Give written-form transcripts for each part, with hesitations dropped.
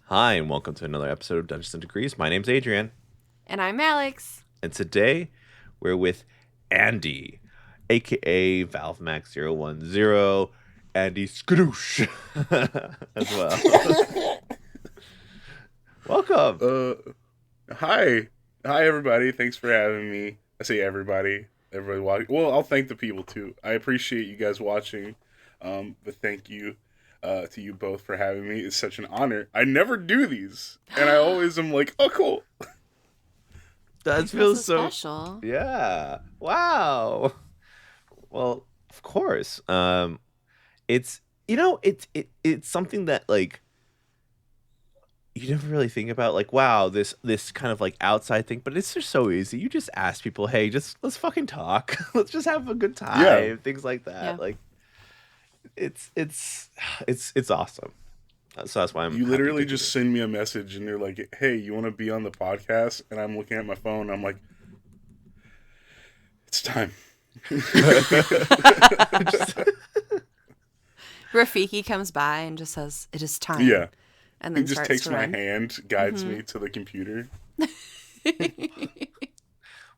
Hi, and welcome to another episode of Dungeons and Degrees. My name's Adrian. And I'm Alex. And today, we're with Andy, a.k.a. ValveMax010, Andy Skadoosh, as well. Welcome. Hi, everybody. Thanks for having me. I say everybody watching. Well, I'll thank the people, too. I appreciate you guys watching, but thank you. To you both for having me. It's such an honor. I never do these, and I always am like, oh, cool. That feels so special. Yeah. Wow. Well, of course. It's it's something that like you never really think about. Like, wow, this kind of like outside thing, but it's just so easy. You just ask people, hey, let's fucking talk. Let's just have a good time. Yeah. Things like that. Yeah. Like. It's awesome. So that's why You literally just send me a message and you're like, hey, you want to be on the podcast? And I'm looking at my phone and I'm like, it's time. Rafiki comes by and just says, it is time. Yeah. And then he just takes my hand, guides me to the computer. We'll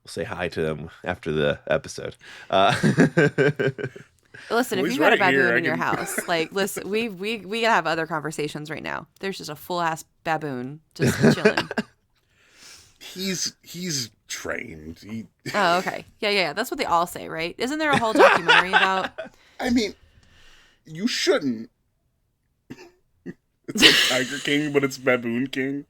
say hi to them after the episode. Listen, Well, if he's you've got a right here, baboon I in your can- house, like, listen, we gotta have other conversations right now. There's just a full ass baboon just chilling. He's trained. Oh, okay. Yeah. That's what they all say, right? Isn't there a whole documentary about? I mean, you shouldn't. It's like Tiger King, but it's Baboon King.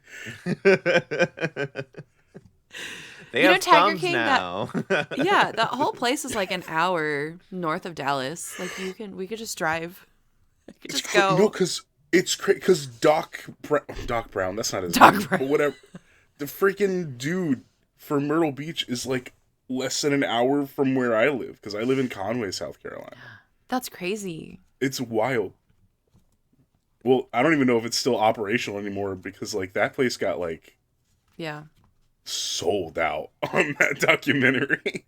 They You know, have Tiger thumbs King, now. Yeah, that whole place is like an hour north of Dallas. Like we could just drive. We could just go. No, because it's because Doc Brown. That's not his Doc name. Brown. But whatever. The freaking dude from Myrtle Beach is like less than an hour from where I live because I live in Conway, South Carolina. That's crazy. It's wild. Well, I don't even know if it's still operational anymore because like that place got like Yeah. sold out on that documentary.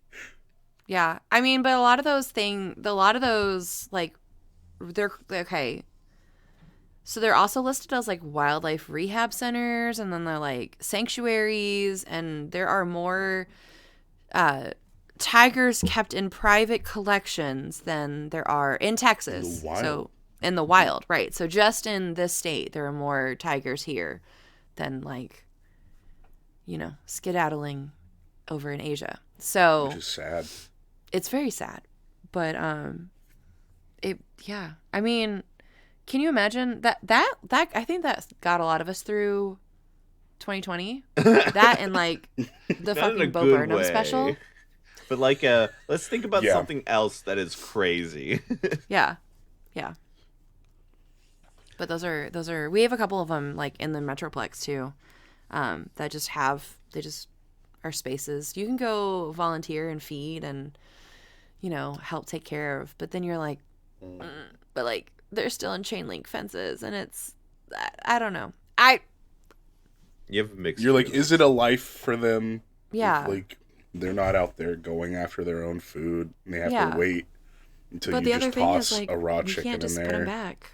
Yeah. I mean, but a lot of those like they're okay. So they're also listed as like wildlife rehab centers, and then they're like sanctuaries, and there are more tigers kept in private collections than there are in Texas. So in the wild, right. So just in this state, there are more tigers here than like, skedaddling over in Asia. So Which is sad. it's very sad. But I mean, can you imagine that I think that got a lot of us through 2020. That and like the fucking Bo Burnham special. But like let's think about something else that is crazy. Yeah. But those are we have a couple of them like in the Metroplex too. That just are spaces you can go volunteer and feed and help take care of, but then you're like but like they're still in chain link fences, and it's I don't know. You have mixed. You're like, is it a life for them? Yeah. If, like they're not out there going after their own food, and they have to wait until but you the just other thing toss is like a raw you chicken can't just in put them there. back.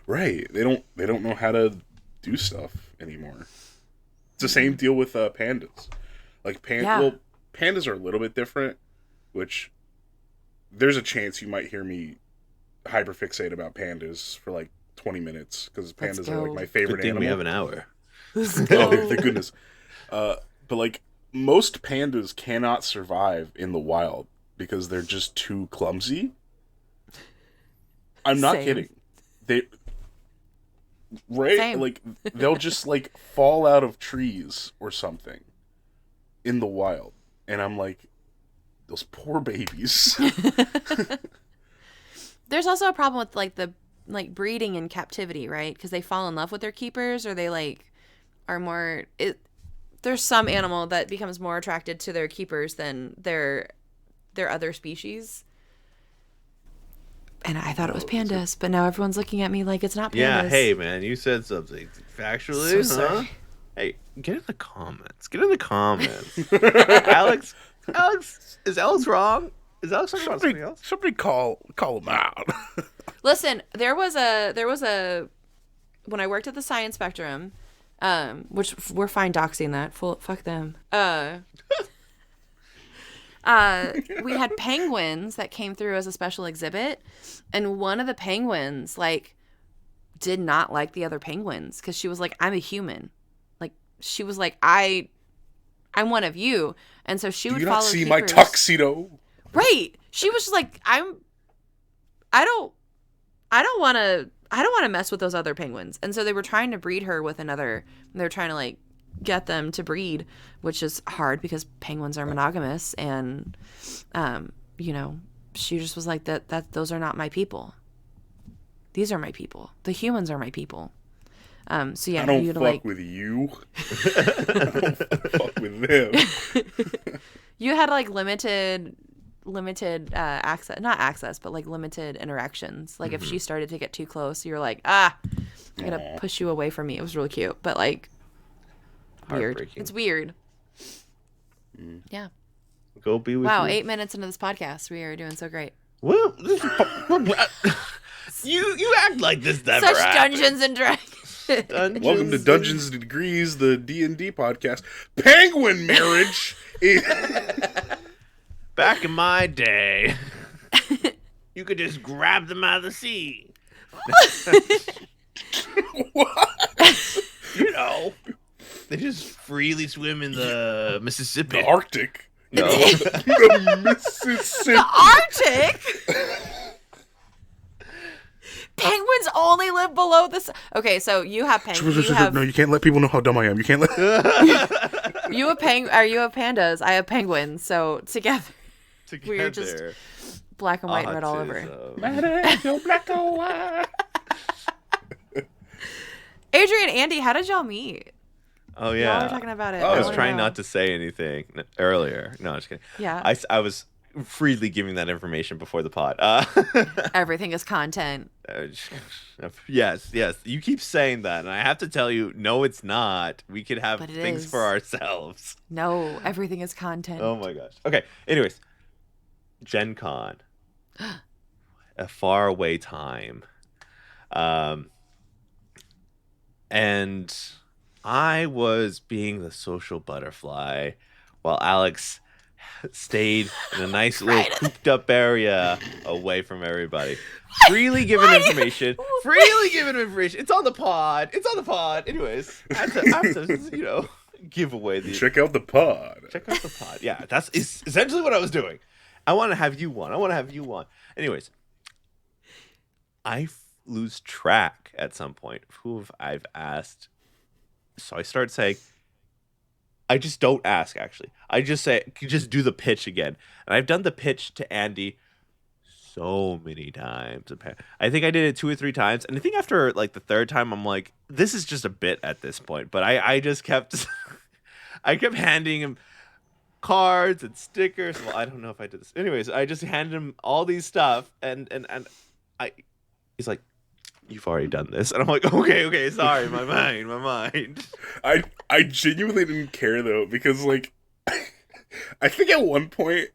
Right. They don't know how to do stuff anymore. It's the same deal with pandas. Like pandas are a little bit different, which there's a chance you might hear me hyperfixate about pandas for like 20 minutes because pandas are like my favorite Good thing animal. we have an hour. Oh, thank goodness. But like most pandas cannot survive in the wild because they're just too clumsy. I'm not kidding. Same. Like they'll just like fall out of trees or something in the wild, and I'm like, those poor babies. There's also a problem with like the breeding in captivity, right? Because they fall in love with their keepers, or they like are more. There's some animal that becomes more attracted to their keepers than their other species. And I thought it was pandas, but now everyone's looking at me like it's not pandas. Yeah, hey man, you said something factually, So huh? sorry. Hey, get in the comments. Alex, is Alex wrong? Is Alex talking about something else? Somebody call him out. Listen, there was a when I worked at the Science Spectrum, which we're fine doxing that. Fuck them. We had penguins that came through as a special exhibit, and one of the penguins like did not like the other penguins because she was like, I'm a human. Like she was like, I'm one of you, and so she would Do you follow not see keepers. my tuxedo? Right. She was just like, I don't want to mess with those other penguins. And so they were trying to breed her with another. They were trying to like get them to breed, which is hard because penguins are monogamous. And, she just was like that those are not my people. These are my people. The humans are my people. So yeah, I don't you fuck with you. I don't fuck with them. You had like limited access, not access, but like limited interactions. Like if she started to get too close, you're like, I'm gonna push you away from me. It was really cute, but like weird. It's weird. Yeah. Go be with Wow, you. 8 minutes into this podcast, we are doing so great. Well, you act like this never Such happened. Dungeons and Dragons. Welcome to Dungeons and Degrees, the D&D podcast. Penguin marriage. Back in my day, you could just grab them out of the sea. What? You know, they just freely swim in the Mississippi. The Arctic. No. The Mississippi. The Arctic? Penguins only live below this. Okay, so you have penguins. No, you can't let people know how dumb I am. You can't let. You have pandas. I have penguins. So together. We're just black and white and red all over. Black and white. Adrian, Andy, how did y'all meet? Oh yeah, Y'all were talking about it. I was trying not to say anything earlier. No, I'm just kidding. Yeah. I was freely giving that information before the pod. Everything is content. Yes. You keep saying that, and I have to tell you, no, it's not. We could have things for ourselves. No, everything is content. Oh my gosh. Okay. Anyways, GenCon, a faraway time, and I was being the social butterfly while Alex stayed in a nice little cooped up area away from everybody. Freely given information. It's on the pod. Anyways, I have to give away the... Check out the pod. Yeah, that's essentially what I was doing. I want to have you on. Anyways, I lose track at some point of who I've asked. So I start saying, I just don't ask, actually. I just say, just do the pitch again. And I've done the pitch to Andy so many times. I think I did it 2 or 3 times. And I think after like the third time, I'm like, this is just a bit at this point. But I just kept, I kept handing him cards and stickers. Well, I don't know if I did this. Anyways, I just handed him all these stuff. And he's like, you've already done this. And I'm like, okay, sorry, my mind. I genuinely didn't care though, because like I think at one point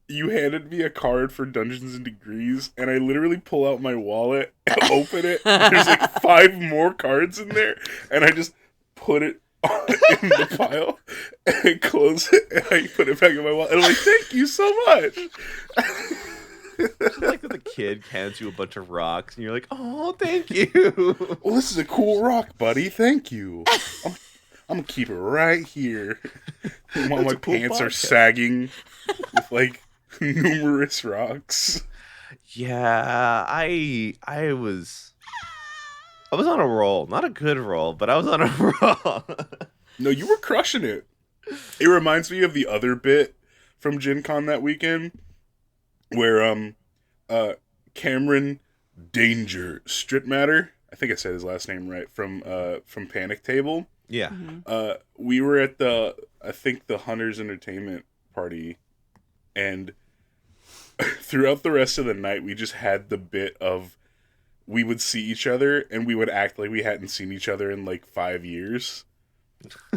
you handed me a card for Dungeons and Degrees, and I literally pull out my wallet and open it. There's like 5 more cards in there, and I just put it in the pile and I close it and I put it back in my wallet. And I'm like, thank you so much. It's like when the kid hands you a bunch of rocks and you're like, oh, thank you. Well, this is a cool rock, buddy. Thank you. I'm gonna keep it right here while my pants are sagging with like numerous rocks. Yeah, I was on a roll. Not a good roll, but I was on a roll. No, you were crushing it. It reminds me of the other bit from GenCon that weekend, where Cameron Danger Strittmatter, I think I said his last name right, from Panic Table. Yeah. We were at the Hunters Entertainment party, and throughout the rest of the night, we just had the bit of we would see each other and we would act like we hadn't seen each other in like 5 years.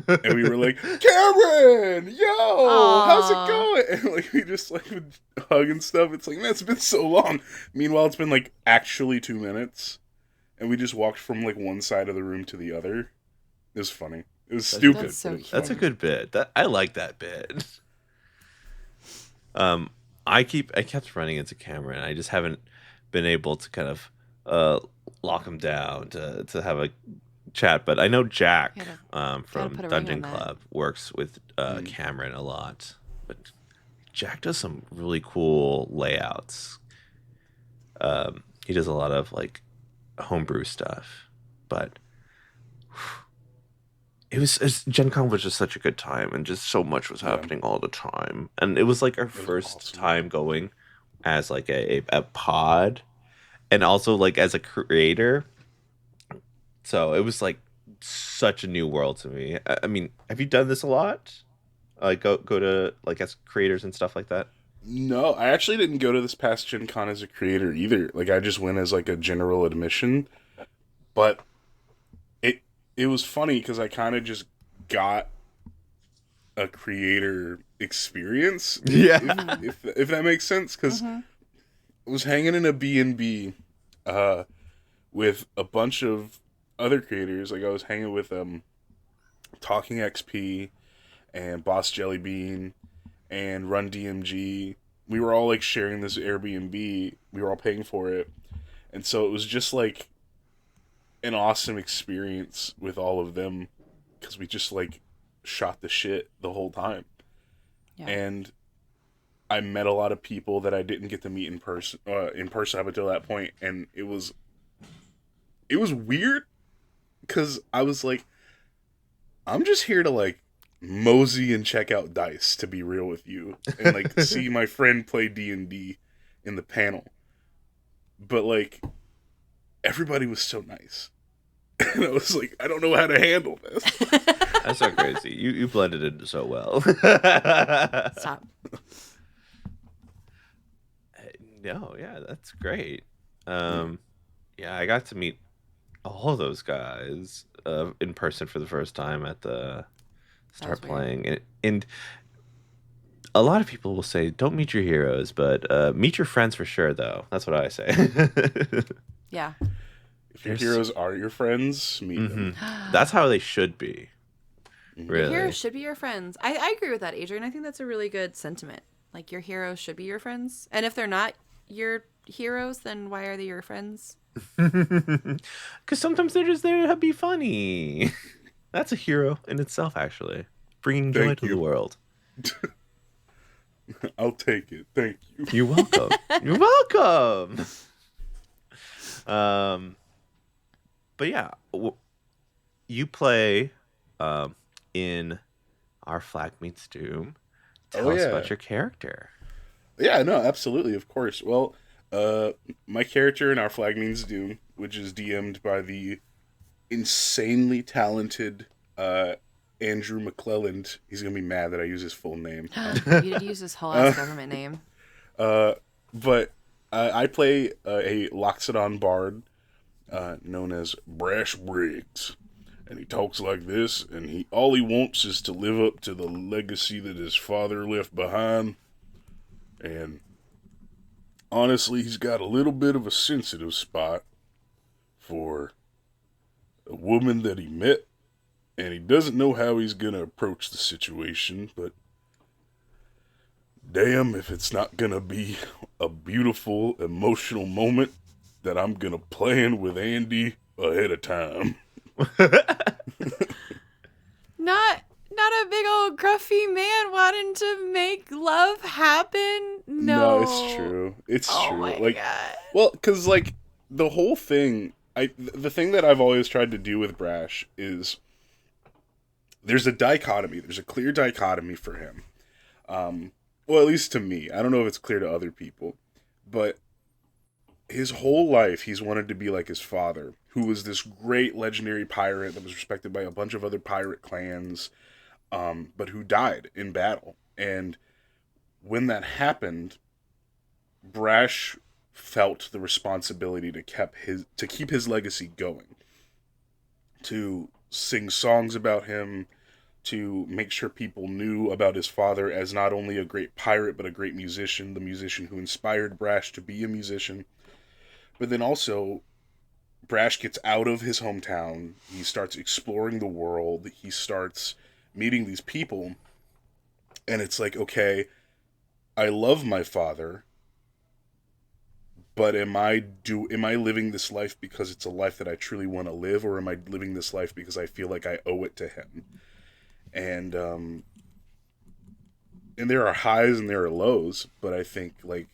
And we were like, Cameron, yo, how's it Aw. going? And like we just like would hug and stuff. It's like, man, it's been so long. Meanwhile, it's been like actually 2 minutes, and we just walked from like one side of the room to the other. It was funny. It was stupid, That's so but it was That's a funny. cute. good bit. That I like that bit. Um, I kept running into Cameron. I just haven't been able to kind of uh lock him down to have a chat. But I know Jack Gotta from put a ring on Dungeon that. Club works with Mm. Cameron a lot. But Jack does some really cool layouts. He does a lot of like homebrew stuff. But Gen Con was just such a good time, and just so much was Yeah, happening all the time, and it was like our it was first awesome. time going as like a pod, and also like as a creator. So it was like such a new world to me. I mean, have you done this a lot? Like go to like as creators and stuff like that. No, I actually didn't go to this past Gen Con as a creator either. Like I just went as like a general admission, but it it was funny because I kind of just got a creator experience, Yeah. Mm-hmm. if that makes sense. Because Mm-hmm. I was hanging in a B&B uh, with a bunch of other creators. Like I was hanging with Talking XP and Boss Jellybean and Run DMG. We were all like sharing this Airbnb. We were all paying for it, and so it was just like an awesome experience with all of them because we just like shot the shit the whole time. Yeah. And I met a lot of people that I didn't get to meet in person up until that point, and it was weird because I was like, I'm just here to like mosey and check out dice, to be real with you, and like see my friend play D&D in the panel. But like everybody was so nice, and I was like, I don't know how to handle this. That's so crazy. You blended in so well. Stop. No, yeah, that's great. Yeah. Um, yeah, I got to meet all of those guys in person for the first time at the That start was weird. playing, and a lot of people will say, "Don't meet your heroes," but meet your friends for sure. Though that's what I say. Yeah. If your There's, heroes are your friends, meet them. hmm that's how they should be. Mhm. Your heroes Really, should be your friends. I agree with that, Adrian. I think that's a really good sentiment. Like, your heroes should be your friends. And if they're not your heroes, then why are they your friends? because sometimes they're just there to be funny. That's a hero in itself, actually, bringing joy Thank to the you. world. I'll take it. Thank you. You're welcome. You're welcome. Um, but yeah, you play um, in Our Flag Meets Doom. Oh Tell us yeah. about your character. Yeah, no, absolutely, of course. Well, uh, my character in Our Flag Means Doom, which is DM'd by the insanely talented Andrew McClelland. He's gonna be mad that I use his full name. You did use this whole Uh, ass government name. uh, but I play a Loxodon bard known as Brash Briggs, and he talks like this, and he all he wants is to live up to the legacy that his father left behind, and honestly, he's got a little bit of a sensitive spot for a woman that he met, and he doesn't know how he's gonna approach the situation, but damn if it's not gonna be a beautiful, emotional moment that I'm gonna plan with Andy ahead of time. Not a big old gruffy man wanting to make love happen. No, it's No. true. It's Oh true. my Like, god. well, because, like, the whole thing, the thing that I've always tried to do with Brash is there's a dichotomy. There's a clear dichotomy for him. Well, at least to me. I don't know if it's clear to other people. But his whole life, he's wanted to be like his father, who was this great legendary pirate that was respected by a bunch of other pirate clans, but who died in battle. And when that happened, Brash felt the responsibility to keep his legacy going, to sing songs about him, to make sure people knew about his father as not only a great pirate but a great musician, the musician who inspired Brash to be a musician. But then also, Brash gets out of his hometown. He starts exploring the world. He starts meeting these people. And it's like, okay, I love my father, but am I living this life because it's a life that I truly want to live, or am I living this life because I feel like I owe it to him? And there are highs and there are lows, but I think, like,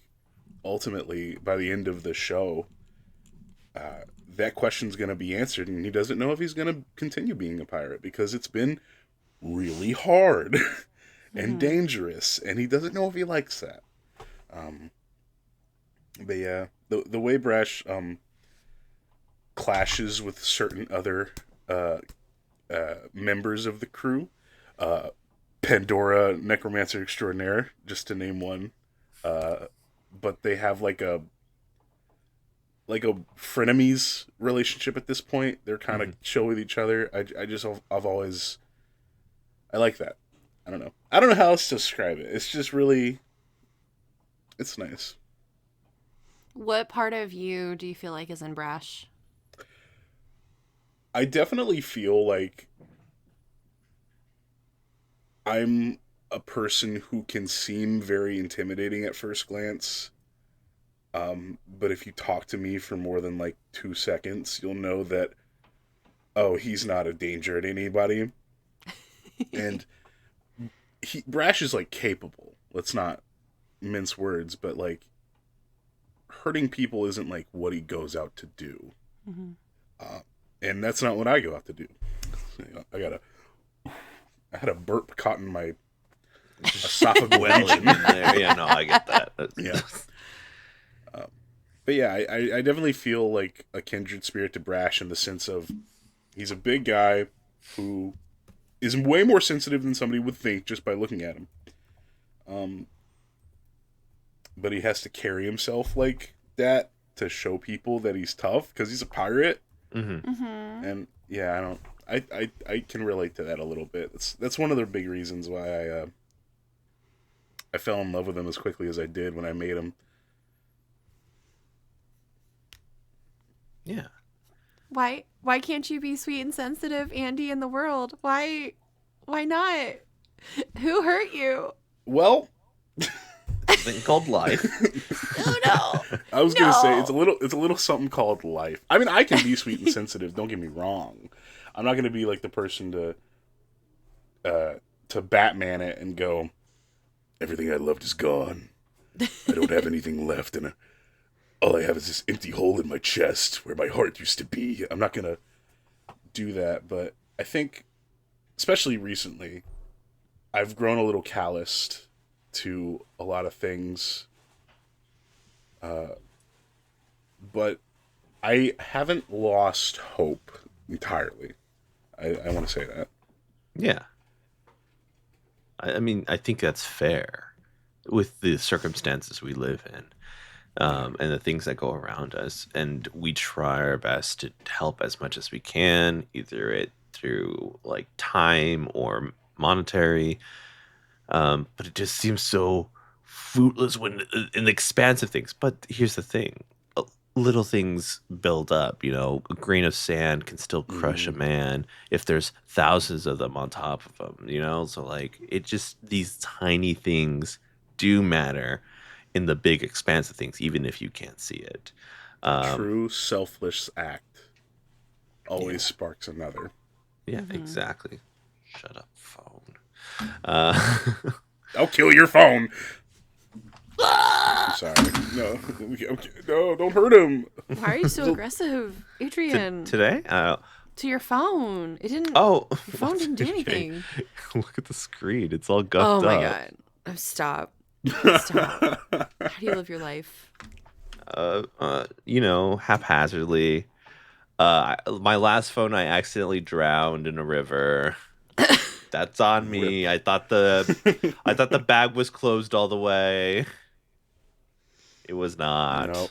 ultimately by the end of the show, that question's going to be answered, and he doesn't know if he's going to continue being a pirate because it's been really hard and dangerous, and he doesn't know if he likes that. But yeah, the way Brash clashes with certain other members of the crew, Pandora, Necromancer Extraordinaire, just to name one, but they have like a frenemies relationship at this point. They're kind of chill with each other. I've always, I like that. I don't know how else to describe it. It's just really, it's nice. What part of you do you feel like is in Brash? I definitely feel like I'm a person who can seem very intimidating at first glance. But if you talk to me for more than like 2 seconds, you'll know that, oh, he's not a danger to anybody. And Brash is like capable. Let's not mince words, but like hurting people isn't like what he goes out to do. And that's not what I go out to do. I had a burp caught in my esophagus. Well in there. Yeah, no, I get that. Yeah. But yeah, I definitely feel like a kindred spirit to Brash in the sense of he's a big guy who is way more sensitive than somebody would think just by looking at him. But he has to carry himself like that to show people that he's tough because he's a pirate. And yeah, I can relate to that a little bit. That's one of the big reasons why I fell in love with him as quickly as I did when I made him. Yeah. Why can't you be sweet and sensitive, Andy, in the world? Why not? Who hurt you? Well, it's a thing called life. No. I was gonna say it's a little something called life. I mean, I can be sweet and sensitive. Don't get me wrong. I'm not gonna be like the person to Batman it and go, everything I loved is gone. I don't have anything left, and all I have is this empty hole in my chest where my heart used to be. I'm not gonna do that, but I think, especially recently, I've grown a little calloused to a lot of things. But I haven't lost hope entirely. I want to say that. Yeah. I mean, I think that's fair with the circumstances we live in, and the things that go around us. And we try our best to help as much as we can, either it through like time or monetary. But it just seems so fruitless when in the expansive things. But here's the thing. Little things build up, you know. A grain of sand can still crush a man if there's thousands of them on top of him, you know. So like, it just, these tiny things do matter in the big expansive things, even if you can't see it. True selfless act always sparks another. Yeah, exactly. Shut up, phone. I'll kill your phone. I'm sorry. No, don't hurt him. Why are you so aggressive, Adrian? Today? To your phone. It didn't. Oh, Your phone didn't do anything. Look at the screen. It's all guffed up. Oh my god. Oh, stop. Stop. How do you live your life? You know, haphazardly. My last phone, I accidentally drowned in a river. That's on me. I thought the bag was closed all the way. It was not. Nope.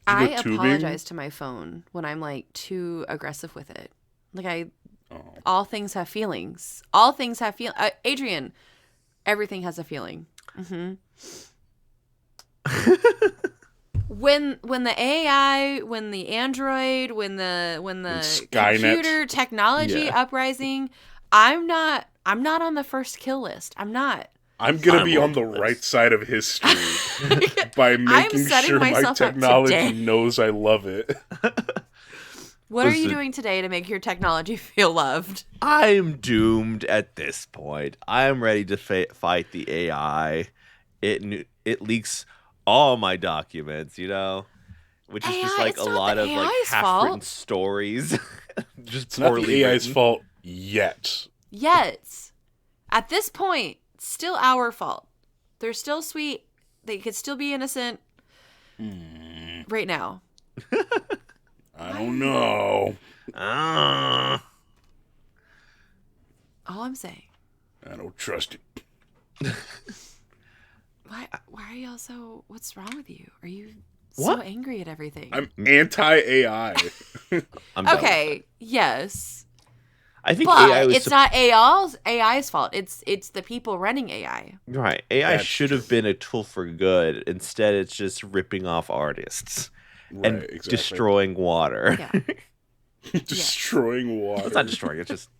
I apologize to my phone when I'm like too aggressive with it. Like Oh. all things have feelings. All things have Adrian, everything has a feeling. Mm-hmm. When the AI, when the Android, when the computer technology uprising, I'm not on the first kill list. I'm not. I'm gonna be on the right side of history by making sure my technology knows I love it. What are you doing today to make your technology feel loved? I'm doomed at this point. I'm ready to fight the AI. It leaks all my documents, which is just like a lot of like half-written stories, just it's not the AI's written. fault yet. Yet, at this point, still our fault. They're still sweet. They could still be innocent. Right now. I don't know. Uh, All I'm saying. I don't trust it. Why are y'all so... What's wrong with you? Are you so angry at everything? I'm anti-AI. Okay, yes. I think but AI was it's not AI's fault. It's the people running AI. Right. AI should have been a tool for good. Instead, it's just ripping off artists and destroying water. Yeah. Destroying water. It's not destroying. It's just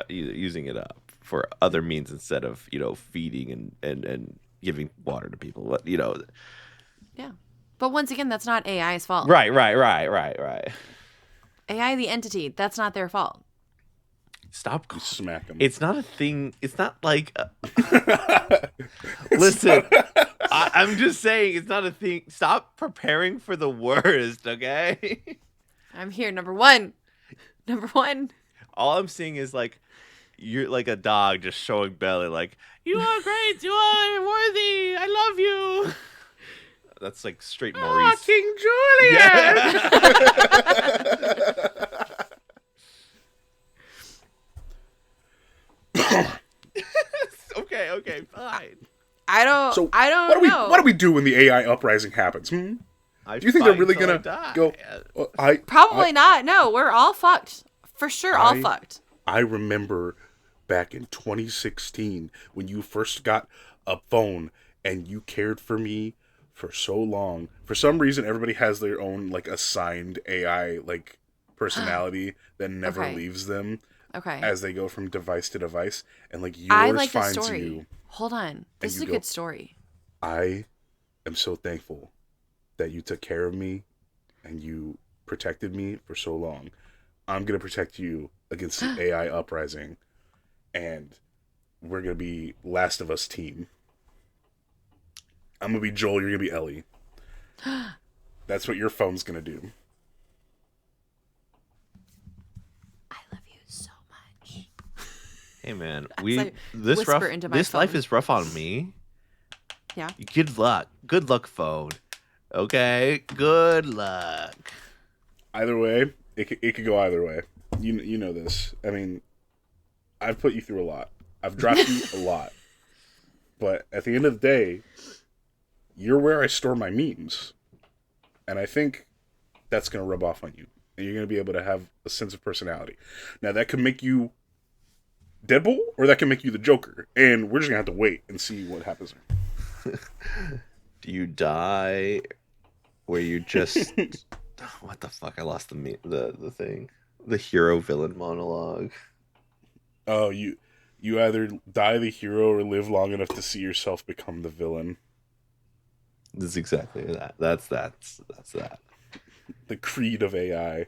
using it up for other means instead of feeding and giving water to people. Yeah. But once again, that's not AI's fault. Right. AI, the entity, that's not their fault. Stop. You smack them. It's not a thing. It's not like. Listen, I'm just saying it's not a thing. Stop preparing for the worst, okay? I'm here. Number one. All I'm seeing is like you're like a dog just showing belly, like you are great, you are worthy, I love you. That's like straight Maurice. King Julian. Okay, fine. I don't know. What do we do when the AI uprising happens? Do you think they're really gonna go? Probably not. No, we're all fucked. For sure, all fucked. I remember back in 2016 when you first got a phone and you cared for me for so long. For some reason, everybody has their own like assigned AI like personality that never leaves them. Okay. As they go from device to device, and like yours finds you. Hold on, this is a good story. I am so thankful that you took care of me and you protected me for so long. I'm gonna protect you against the AI uprising, and we're gonna be Last of Us team. I'm gonna be Joel. You're gonna be Ellie. That's what your phone's gonna do. Hey man, this life is rough on me. Yeah. Good luck, phone. Okay, good luck. Either way, it could go either way. You know this. I mean, I've put you through a lot. I've dropped you a lot. But at the end of the day, you're where I store my memes, and I think that's gonna rub off on you, and you're gonna be able to have a sense of personality. Now that could make you Deadpool, or that can make you the Joker, and we're just gonna have to wait and see what happens. Do you die, where you just what the fuck? I lost the thing, the hero villain monologue. Oh, you either die the hero or live long enough to see yourself become the villain. This is exactly that. That's that. The creed of AI.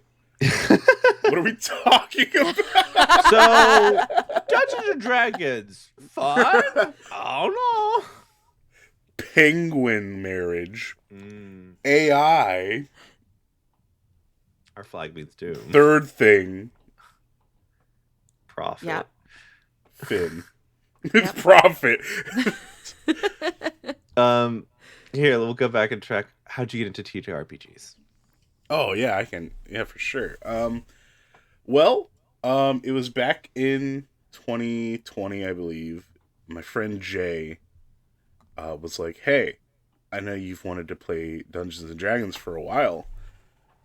What are we talking about? So, Dungeons and Dragons, fun? I don't know. Penguin marriage. AI. Our flag means doom. Third thing. Profit. Yep. Finn. Yep. Profit. Here, we'll go back and track. How'd you get into TTRPGs? Oh, yeah, I can. Yeah, for sure. Well, it was back in 2020, I believe. My friend Jay was like, hey, I know you've wanted to play Dungeons and Dragons for a while.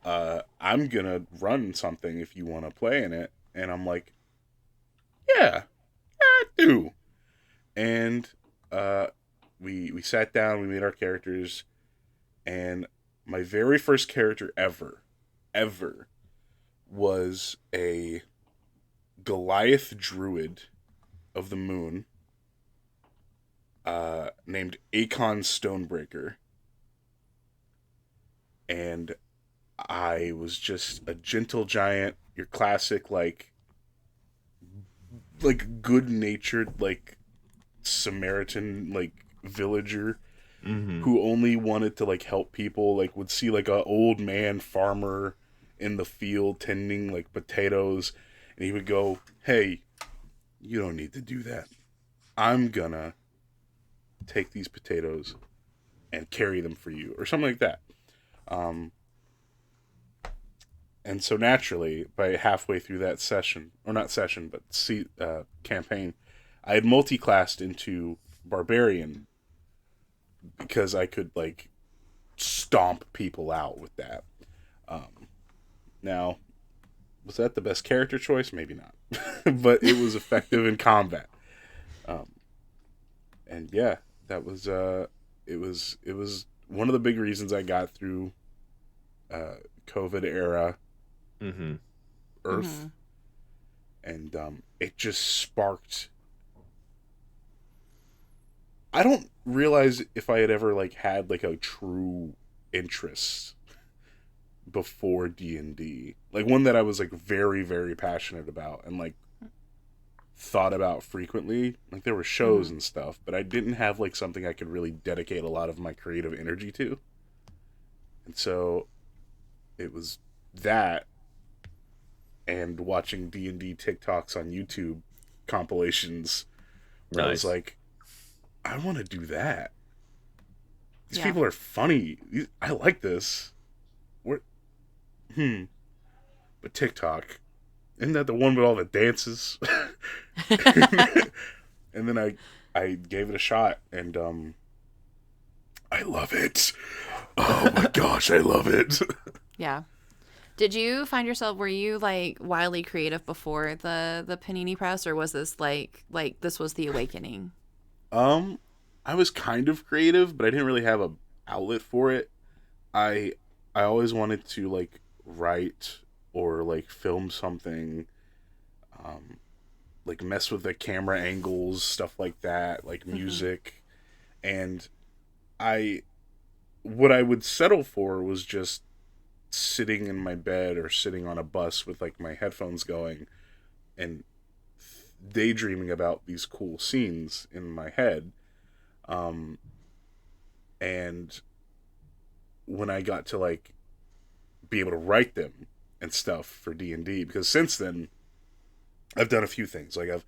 I'm going to run something if you want to play in it. And I'm like, yeah, I do. And we sat down, we made our characters, and my very first character ever was a Goliath druid of the moon, named Akon Stonebreaker. And I was just a gentle giant, your classic good natured Samaritan villager Mm-hmm. who only wanted to help people, would see a old man farmer in the field tending potatoes, and he would go, "Hey, you don't need to do that. I'm gonna take these potatoes and carry them for you," or something like that. Um, and so naturally, by halfway through that session, or not session, but campaign, I had multi-classed into barbarian because I could stomp people out with that. Now, was that the best character choice? Maybe not, but it was effective in combat. Um, and yeah, that was it was one of the big reasons I got through COVID era Mm-hmm. Earth, and it just sparked. I don't realize if I had ever had a true interest before D&D, one that I was very very passionate about and thought about frequently. There were shows and stuff, but I didn't have something I could really dedicate a lot of my creative energy to. And so it was that, and watching D&D TikToks on YouTube compilations where I was Nice. like, I want to do that. These Yeah. people are funny. I like this. What? But TikTok, isn't that the one with all the dances? And then I gave it a shot, and I love it. Oh my gosh, I love it. Yeah. Did you find yourself, were you wildly creative before the panini press, or was this like this was the awakening? I was kind of creative, but I didn't really have a outlet for it. I I always wanted to write or film something, um, mess with the camera angles, stuff like that, music, and I what I would settle for was just sitting in my bed or sitting on a bus with my headphones going and daydreaming about these cool scenes in my head. Um, and when I got to be able to write them and stuff for D&D, because since then I've done a few things. I've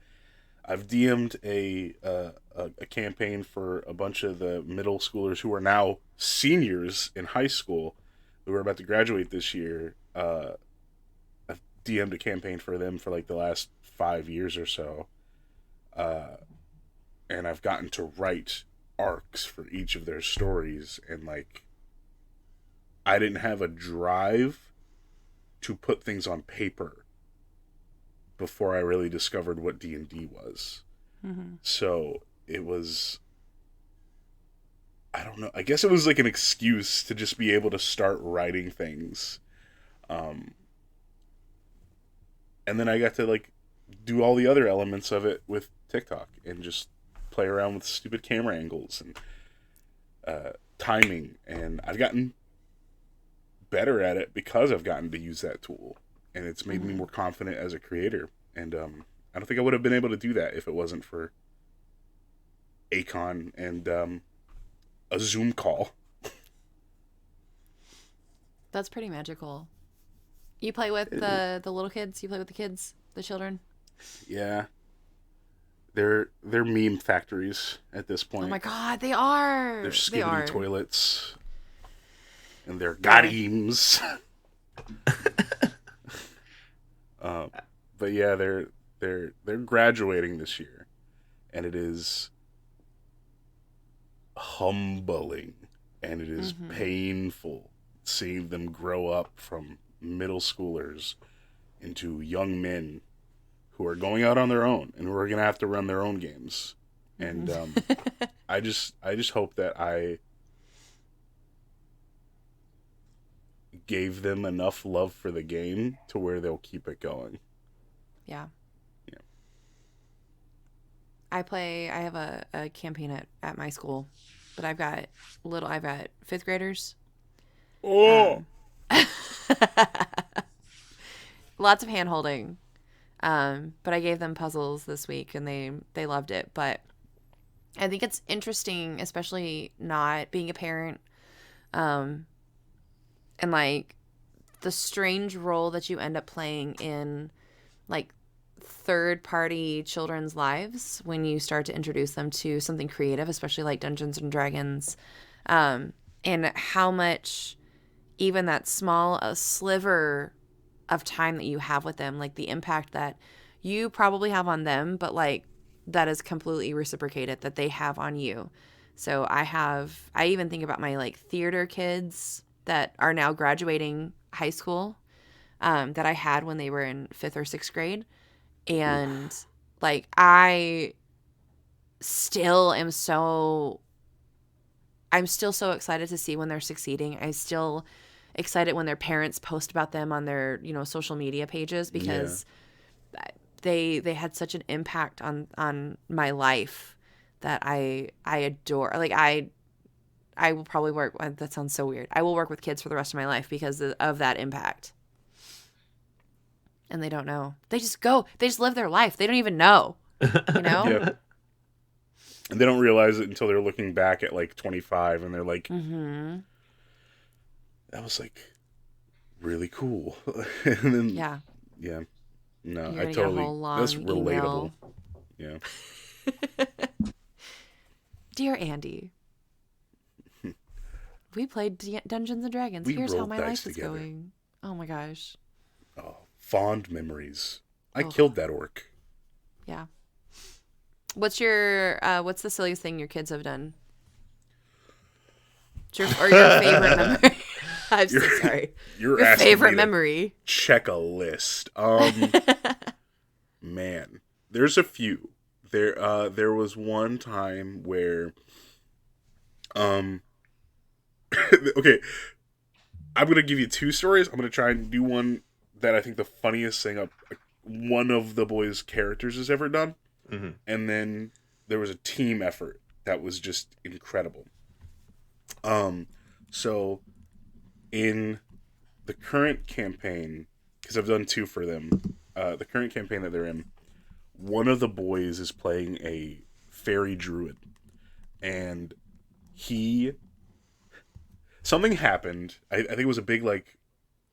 DM'd a campaign for a bunch of the middle schoolers who are now seniors in high school, who are about to graduate this year. I've DM'd a campaign for them for the last 5 years or so, and I've gotten to write arcs for each of their stories, and I didn't have a drive to put things on paper before I really discovered what D&D was. So it was, I don't know, I guess it was an excuse to just be able to start writing things. Um, and then I got to do all the other elements of it with TikTok and just play around with stupid camera angles and timing, and I've gotten better at it because I've gotten to use that tool, and it's made me more confident as a creator. And I don't think I would have been able to do that if it wasn't for Akon and a Zoom call. That's pretty magical. You play with the little kids? You play with the kids, the children? Yeah, they're meme factories at this point. Oh my god, they are. They're They are. skibbity toilets and they're Yeah. games. But yeah, they're graduating this year, and it is humbling and it is painful seeing them grow up from middle schoolers into young men who are going out on their own and who are going to have to run their own games. And I just hope that I gave them enough love for the game to where they'll keep it going. Yeah. Yeah. I have a campaign at my school, but I've got fifth graders. Oh! Lots of hand holding. But I gave them puzzles this week and they loved it. But I think it's interesting, especially not being a parent, and like the strange role that you end up playing in like third party children's lives when you start to introduce them to something creative, especially like Dungeons and Dragons, and how much even that small a sliver of time that you have with them, like the impact that you probably have on them, but like that is completely reciprocated that they have on you. So I even think about my like theater kids that are now graduating high school, that I had when they were in 5th or 6th grade. And like, I'm still so excited to see when they're succeeding. I'm still excited when their parents post about them on their, social media pages, because they had such an impact on my life that I adore. Like I will probably work. That sounds so weird. I will work with kids for the rest of my life because of that impact. And they don't know. They just go. They just live their life. They don't even know. Yeah. And they don't realize it until they're looking back at like 25 and they're like, that was like really cool. And then, yeah. No, You're I totally, that's relatable. Email. Yeah. Dear Andy, we played Dungeons and Dragons. Here's how my life is going. Oh my gosh. Oh, fond memories. I killed that orc. Yeah. What's the silliest thing your kids have done? Your favorite memory? I'm so sorry. Your favorite memory. Check a list. Man, there's a few. There was one time where, okay, I'm gonna give you two stories. I'm gonna try and do one that I think the funniest thing one of the boys' characters has ever done. Mm-hmm. And then there was a team effort that was just incredible. So in the current campaign, because I've done 2 for them, the current campaign that they're in, one of the boys is playing a fairy druid, and something happened. I think it was a big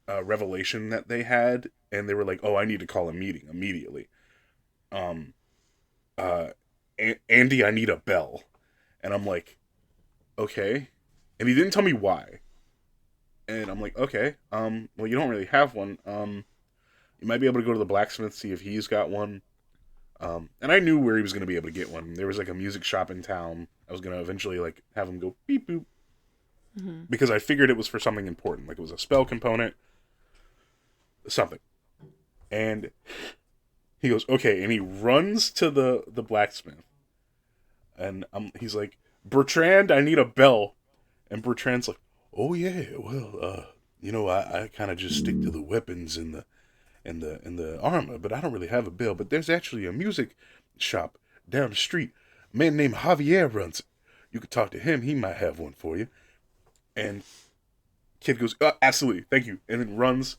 revelation that they had, and they were like, "Oh, I need to call a meeting immediately." Andy, I need a bell. And I'm like, okay. And he didn't tell me why. And I'm like, okay, well, you don't really have one. You might be able to go to the blacksmith, see if he's got one. And I knew where he was going to be able to get one. There was like a music shop in town. I was going to eventually have him go beep boop. Mm-hmm. Because I figured it was for something important. Like it was a spell component. Something. And he goes, okay. And he runs to the blacksmith. And he's like, Bertrand, I need a bell. And Bertrand's like, oh yeah, well, I kind of just stick to the weapons and the armor, but I don't really have a bell. But there's actually a music shop down the street. A man named Javier runs it. You could talk to him. He might have one for you. And kid goes, absolutely, thank you. And then runs,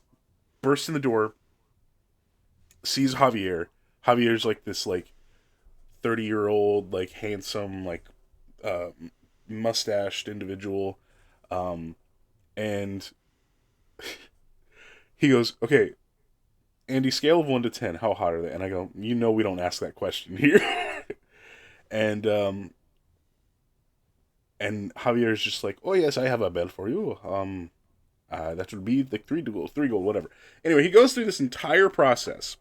bursts in the door, sees Javier. Javier's like this 30-year-old, handsome, mustached individual. And he goes, okay, Andy, scale of 1 to 10, how hot are they? And I go, we don't ask that question here. And Javier's just like, oh yes, I have a bell for you. That would be 3 gold, whatever. Anyway, he goes through this entire process,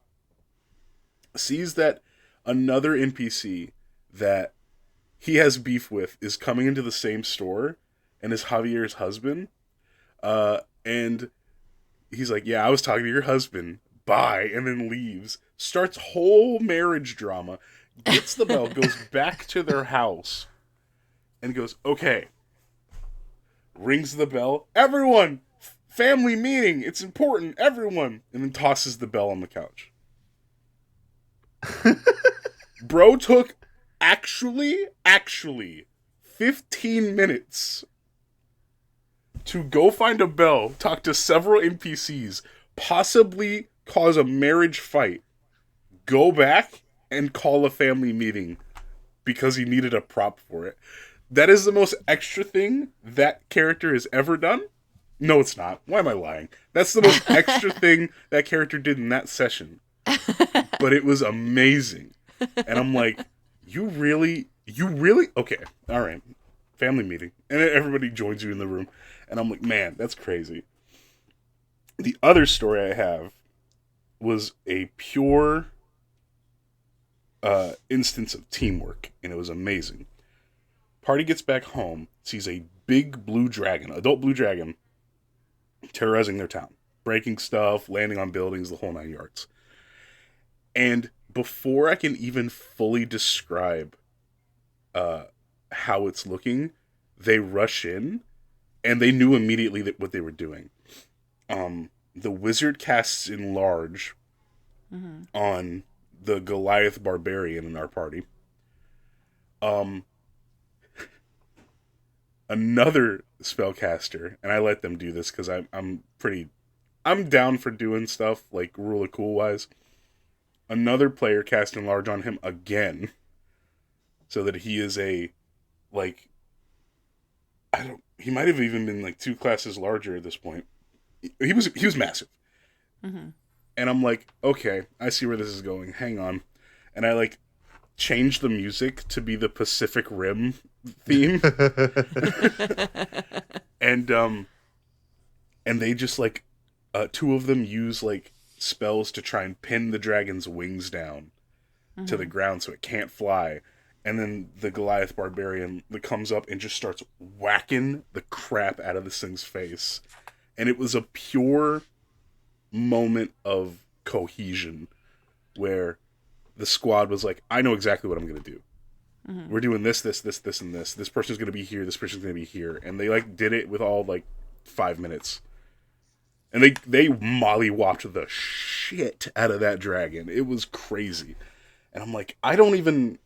sees that another NPC that he has beef with is coming into the same store and is Javier's husband. And he's like, yeah, I was talking to your husband. Bye. And then leaves. starts whole marriage drama, gets the bell, goes back to their house, and goes, okay. Rings the bell. Everyone! Family meeting! It's important! Everyone! And then tosses the bell on the couch. Bro took actually 15 minutes to go find a bell, talk to several NPCs, possibly cause a marriage fight, go back and call a family meeting because he needed a prop for it. That is the most extra thing that character has ever done? No, it's not. Why am I lying? That's the most extra thing that character did in that session. But it was amazing. And I'm like, you really? Okay, all right. Family meeting. And everybody joins you in the room. And I'm like, man, that's crazy. The other story I have was a pure instance of teamwork. And it was amazing. Party gets back home, sees a big blue dragon, adult blue dragon, terrorizing their town. Breaking stuff, landing on buildings, the whole 9 yards. And before I can even fully describe how it's looking, they rush in, and they knew immediately what they were doing. The wizard casts Enlarge on the Goliath barbarian in our party. Another spellcaster, and I let them do this because I'm down for doing stuff like rule of cool wise. Another player cast Enlarge on him again, so that he is he might have even been like 2 classes larger at this point. He was massive. And I'm like, okay, I see where this is going. Hang on. And I changed the music to be the Pacific Rim theme. and they just 2 of them use spells to try and pin the dragon's wings down to the ground so it can't fly. And then the Goliath barbarian that comes up and just starts whacking the crap out of this thing's face. And it was a pure moment of cohesion where the squad was like, I know exactly what I'm going to do. We're doing this, and this. This person's going to be here. This person's going to be here. And they did it with all 5 minutes. And they mollywopped the shit out of that dragon. It was crazy. And I'm like, I don't even...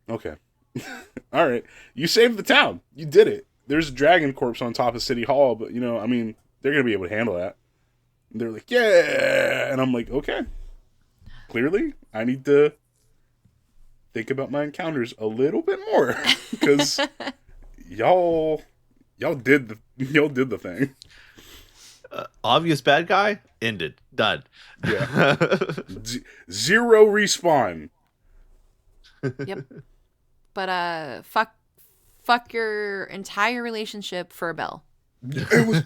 Okay. All right. You saved the town. You did it. There's a dragon corpse on top of City Hall, but, they're going to be able to handle that. And they're like, yeah! And I'm like, okay. Clearly, I need to think about my encounters a little bit more. Because y'all did the thing. Obvious bad guy? Ended. Done. Yeah. Zero respawn. Yep. But fuck your entire relationship for a bell. It was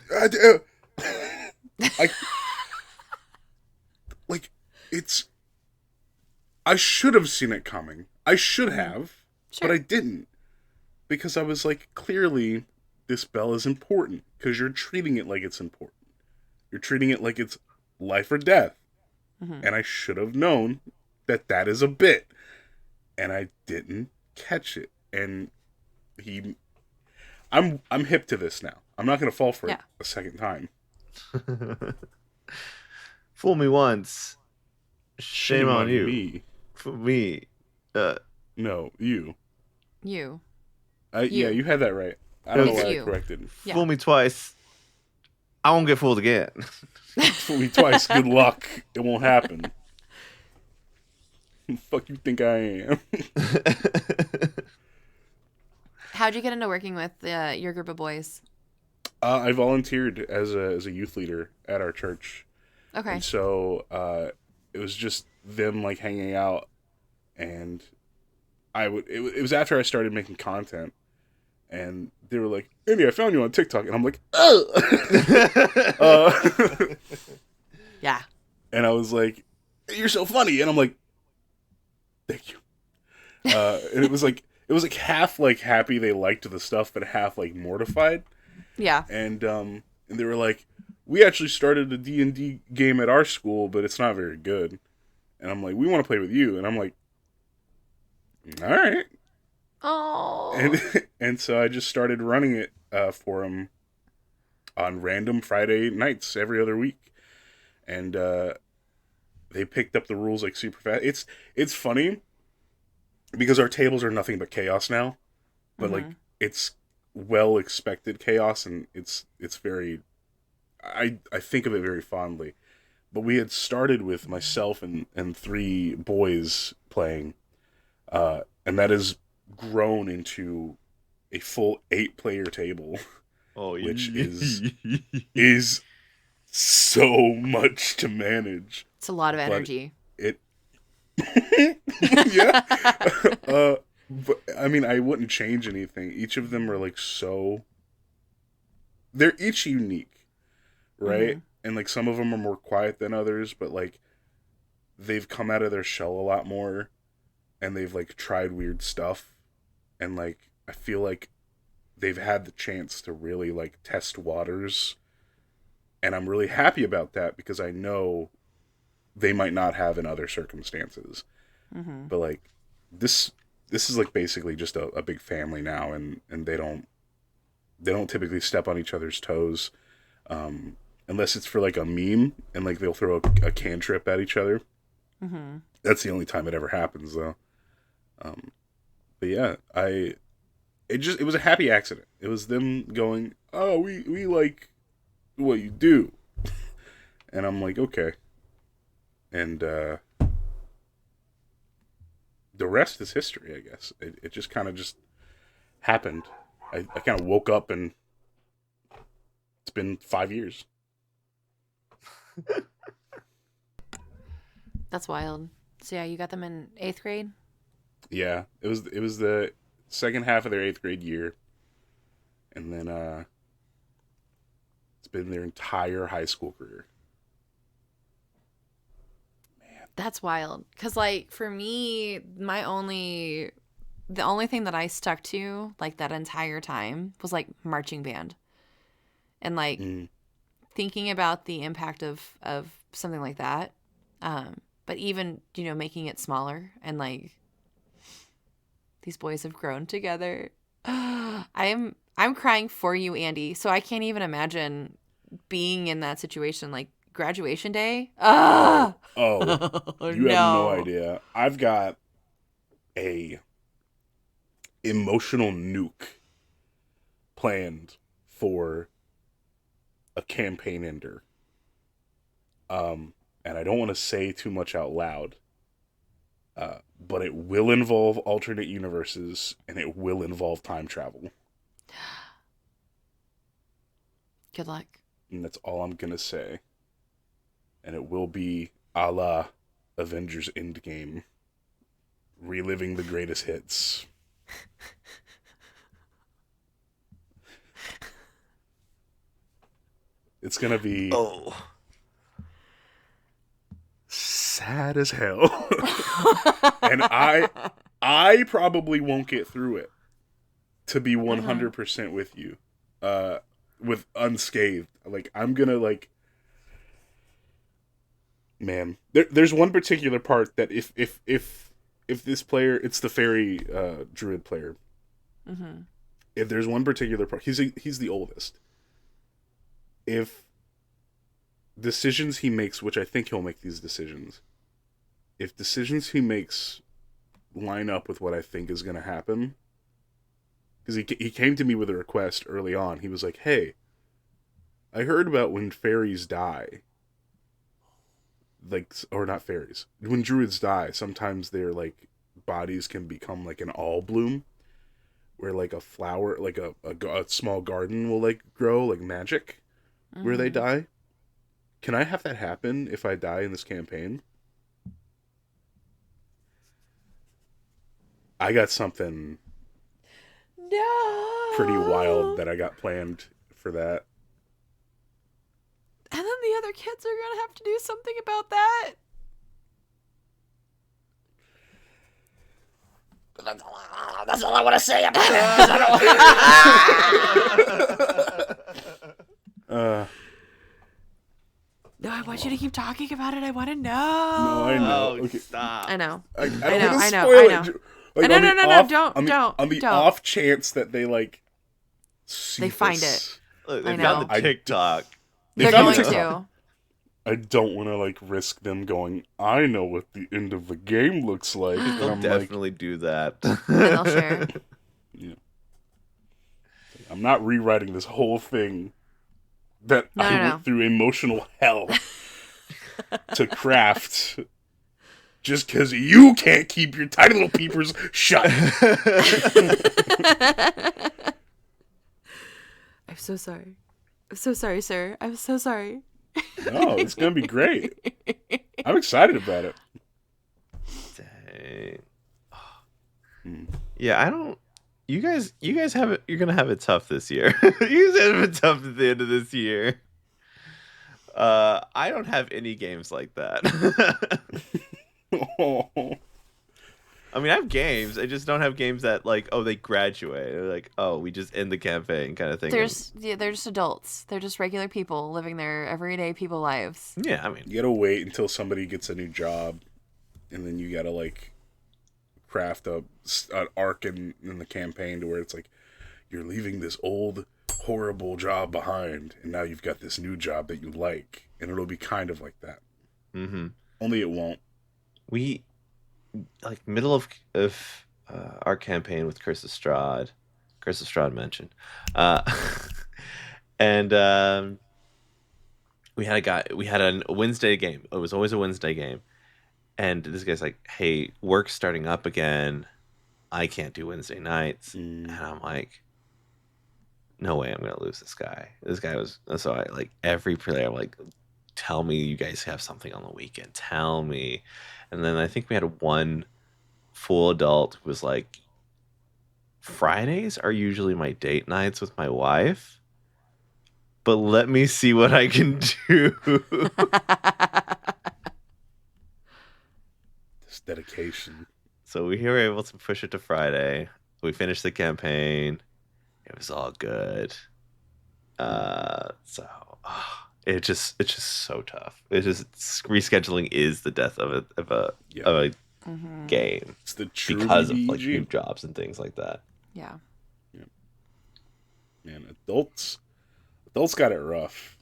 it's. I should have seen it coming. I should have, Sure. but I didn't, because I was clearly, this bell is important because you're treating it like it's important. You're treating it like it's life or death, and I should have known that is a bit, and I didn't catch it. And I'm hip to this now. I'm not gonna fall for it a second time. Fool me once, shame on you. Me. For me. No, you. You. Yeah, you had that right. I don't know why you. I corrected. Yeah. Fool me twice, I won't get fooled again. Fool me twice, good luck. It won't happen. Fuck you think I am? How'd you get into working with your group of boys? I volunteered as a youth leader at our church. Okay. And so it was just them hanging out, and it was after I started making content, and they were like, Andy, I found you on TikTok, and I'm like, oh. Yeah. And I was like, you're so funny, and I'm like, thank you. And it was half happy they liked the stuff, but half mortified. Yeah. And they were like, we actually started a D&D game at our school, but it's not very good. And I'm like, we want to play with you. And I'm like, all right. Oh. And so I just started running it for them on random Friday nights every other week. And they picked up the rules like super fast. It's funny because our tables are nothing but chaos now. But like it's well expected chaos, and it's very I think of it very fondly. But we had started with myself and 3 boys playing, and that has grown into a full 8-player table, which is so much to manage. It's a lot of energy. Yeah. But I mean, I wouldn't change anything. Each of them are like they're each unique, right? And like some of them are more quiet than others, but like they've come out of their shell a lot more, and they've like tried weird stuff, and like I feel like they've had the chance to really like test waters, and I'm really happy about that because I know they might not have in other circumstances. But like this is like basically just a big family now, and they don't typically step on each other's toes, unless it's for like a meme, and like they'll throw a cantrip at each other. That's the only time it ever happens, though. But yeah, it was a happy accident. It was them going, oh, we like what you do, and I'm like, okay, and the rest is history, I guess. It just kind of just happened. I kind of woke up and it's been 5 years. That's wild. So yeah, you got them in 8th grade? Yeah, it was the second half of their 8th grade year. And then it's been their entire high school career. That's wild. Because, like, for me, the only thing that I stuck to, like, that entire time was, like, marching band. And, like, thinking about the impact of something like that. But even, you know, making it smaller and, like, these boys have grown together. I'm crying for you, Andy. So I can't even imagine being in that situation, like, graduation day. Oh, you have no No. idea. I've got a emotional nuke planned for a campaign ender. And I don't want to say too much out loud. But it will involve alternate universes, and it will involve time travel. Good luck. And that's all I'm gonna say. And it will be a la Avengers Endgame, reliving the greatest hits. It's gonna be sad as hell. And I probably won't get through it, to be 100% with you, with unscathed. Like, I'm gonna, like, man, there's one particular part that if this player, it's the fairy druid player. If there's one particular part, he's the oldest. If decisions he makes, which I think he'll make these decisions, if decisions he makes line up with what I think is going to happen, because he came to me with a request early on. He was like, hey, I heard about when fairies die, like, or not fairies, when druids die, sometimes their, like, bodies can become like an all bloom, where like a flower, like a small garden will like grow like magic where they die. Can I have that happen if I die in this campaign? I got something pretty wild that I got planned for that. And then the other kids are going to have to do something about that. That's all I want to say about it. No, I want want you to keep talking about it. I want to know. No, I know. Oh, Okay. stop. I know. I don't I know, want to I know, spoil I know. it. Like, No, on no, the no, no, off- don't, on the, don't, On the don't. off chance that they like see They find this, Look, I they found know. the TikTok. They're found the going TikTok. to. I don't want to like risk them going. I know what the end of the game looks like, and They'll I'm like, definitely do that. And they'll share. yeah. I'm not rewriting this whole thing that No, I no, went no. through emotional hell to craft just because you can't keep your tiny little peepers shut. I'm so sorry. I'm so sorry, sir. I'm so sorry. No, it's gonna be great. I'm excited about it. Dang. Hmm. Yeah, I don't. You guys have it. You're gonna have it tough this year. You guys have it tough at the end of this year. I don't have any games like that. Oh. I mean, I have games. I just don't have games that like, oh, they graduate. Or like, oh, we just end the campaign kind of thing. They're just adults. They're just regular people living their everyday people lives. Yeah, I mean, You gotta wait until somebody gets a new job, and then you gotta like craft an arc in the campaign to where it's like you're leaving this old horrible job behind, and now you've got this new job that you like, and it'll be kind of like that. mm-hmm. Only it won't. We like middle of our campaign with Curse of Strahd mentioned, and we had a Wednesday game. It was always a Wednesday game, and this guy's like, "Hey, work's starting up again. I can't do Wednesday nights," and I'm like, "No way, I'm gonna lose this guy." This guy was so I like every player. I'm like, "Tell me you guys have something on the weekend. Tell me." And then I think we had one full adult who was like, Fridays are usually my date nights with my wife, but let me see what I can do. This dedication. So we were able to push it to Friday. We finished the campaign. It was all good. It's just so tough. It's just rescheduling is the death of a Mm-hmm. game It's the true because of like BBG. new jobs and things like that. Yeah. Man, adults got it rough.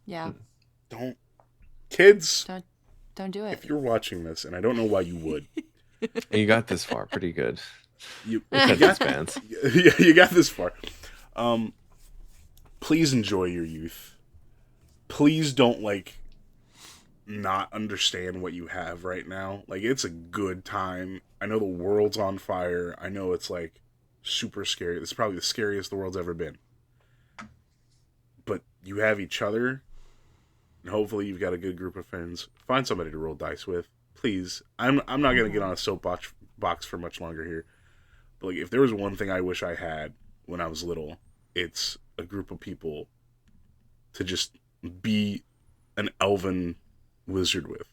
Yeah. Kids, Don't do it. if you're watching this, and I don't know why you would, And you got this far pretty good. you Because fans. you got this far. Please enjoy your youth. Please don't like not understand what you have right now. Like, it's a good time. I know the world's on fire. I know it's like super scary. It's probably the scariest the world's ever been. But you have each other, and hopefully you've got a good group of friends. Find somebody to roll dice with. Please. I'm not gonna get on a soapbox for much longer here. But like, if there was one thing I wish I had when I was little, it's a group of people to just be an elven wizard with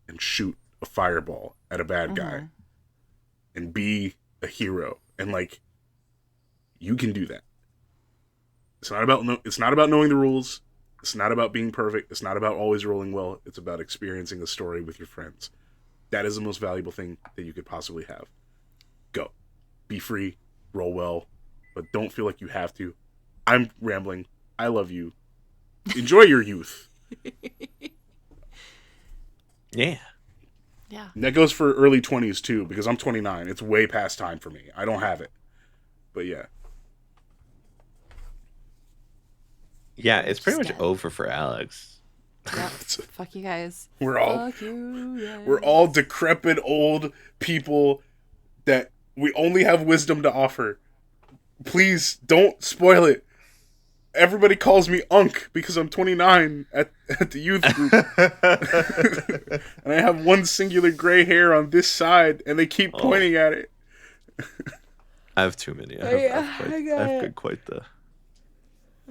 and shoot a fireball at a bad guy and be a hero. And like, you can do that. It's not about knowing the rules. It's not about being perfect. It's not about always rolling well. It's about experiencing a story with your friends. That is the most valuable thing that you could possibly have. Go. Be free. Roll well. But don't feel like you have to. I'm rambling. I love you. Enjoy your youth. Yeah. Yeah. And that goes for early 20s too, because I'm 29. It's way past time for me. I don't have it. But yeah. Yeah, it's pretty much Scat. over for Alex. Yep. Fuck you guys. We're all Fuck you guys. we're all decrepit old people that we only have wisdom to offer. Please don't spoil it. Everybody calls me Unk because I'm 29 at the youth group. And I have one singular gray hair on this side, and they keep pointing at it. I have too many. I have quite the.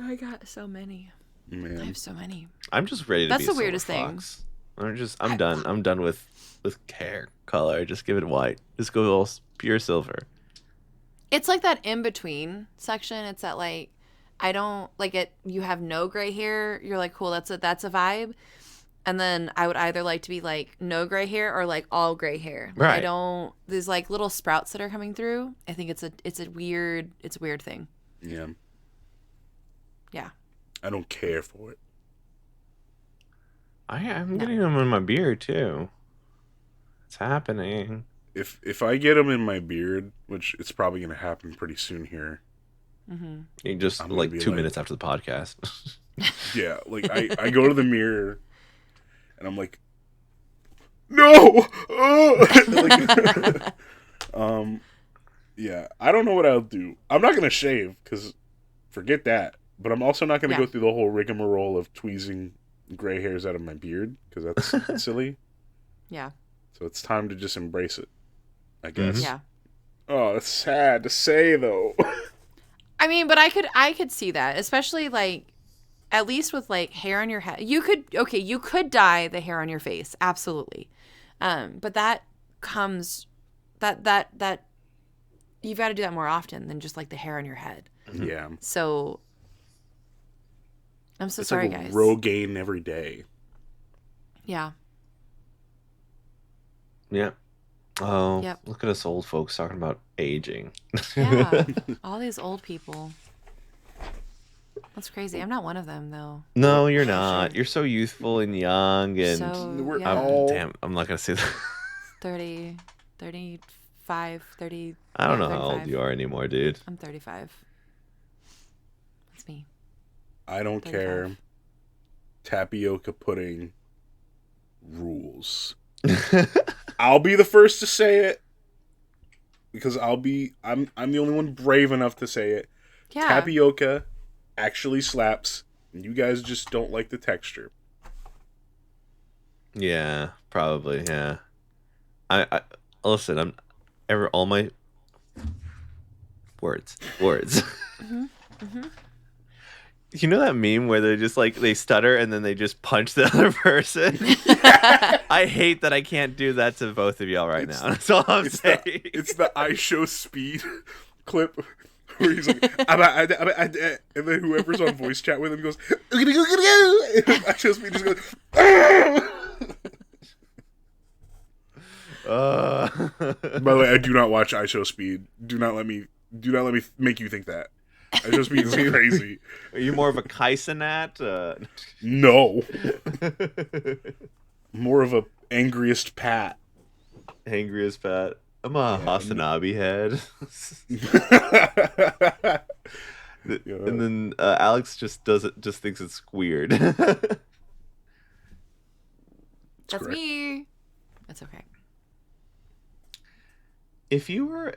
I got so many. Man. I have so many. I'm just ready to That's be the a silver weirdest thing. fox. I'm done. I'm done with hair color. Just give it white. Just go all pure silver. It's like that in between section. It's that like I don't like it. You have no gray hair. You're like, cool. That's a vibe. And then I would either like to be like no gray hair or like all gray hair. Like, Right. I don't. There's like little sprouts that are coming through. I think it's a weird thing. Yeah. Yeah. I don't care for it. I'm getting them in my beard too. It's happening. If I get them in my beard, which it's probably going to happen pretty soon here. Mm-hmm. You just I'm gonna like be 2 like- minutes after the podcast. Yeah, like I go to the mirror and I'm like, no. Like, yeah, I don't know what I'll do. I'm not gonna shave because forget that. But I'm also not gonna go through the whole rigmarole of tweezing gray hairs out of my beard because that's silly. Yeah. So it's time to just embrace it, I guess. Yeah. Oh, it's sad to say though. I mean, but I could see that, especially like at least with like hair on your head. You could dye the hair on your face, absolutely. But that comes that you've got to do that more often than just like the hair on your head. Yeah. So I'm so It's sorry, like a guys. Rogaine every day. Yeah. Yeah. Oh, Yep. look at us old folks talking about aging. Yeah. All these old people. That's crazy. I'm not one of them though. No, you're not. You're so youthful and young, and So We're yeah, all- damn, I'm not gonna say that. 30, 35, 30. I don't yeah, know how old 35. you are anymore, dude. I'm 35. That's me. I don't 35. care. Tapioca pudding rules. I'll be the first to say it because I'm the only one brave enough to say it. Yeah. Tapioca actually slaps, and you guys just don't like the texture. Yeah, probably. Yeah. I listen. All my words. You know that meme where they're just like they stutter and then they just punch the other person? I hate that I can't do that to both of y'all right now. That's all I'm saying. It's the I show speed clip where he's like, and then whoever's on voice chat with him goes, I show speed just goes, By the way, I do not watch I Show Speed. Do not let me make you think that. I Show Speed is crazy. Are you more of a Kaisenat? No. More of a angriest Pat. Angriest Pat. I'm a Hasanabi head. And then Alex just thinks it's weird. That's correct. me. That's okay. If you were,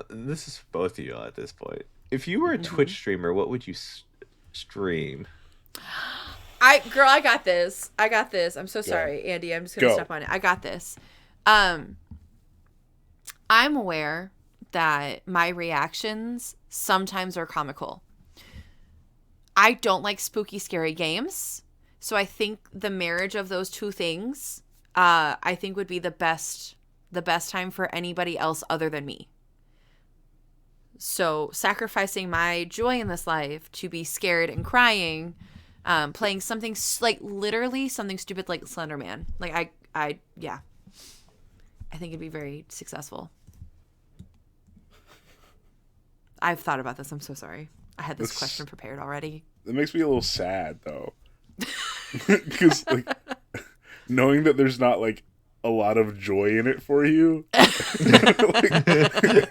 this is both of y'all at this point. If you were a Twitch streamer, what would you stream? I got this. I'm so sorry, Andy. I'm just gonna step on it. I got this. I'm aware that my reactions sometimes are comical. I don't like spooky, scary games, so I think the marriage of those two things, I think would be the best time for anybody else other than me. So sacrificing my joy in this life to be scared and crying, playing something like literally something stupid like Slender Man. Like I think it'd be very successsucause I've thought about this. I'm so sorry. I had this question prepared already. That makes me a little sad though, because like knowing that there's not like a lot of joy in it for you, like,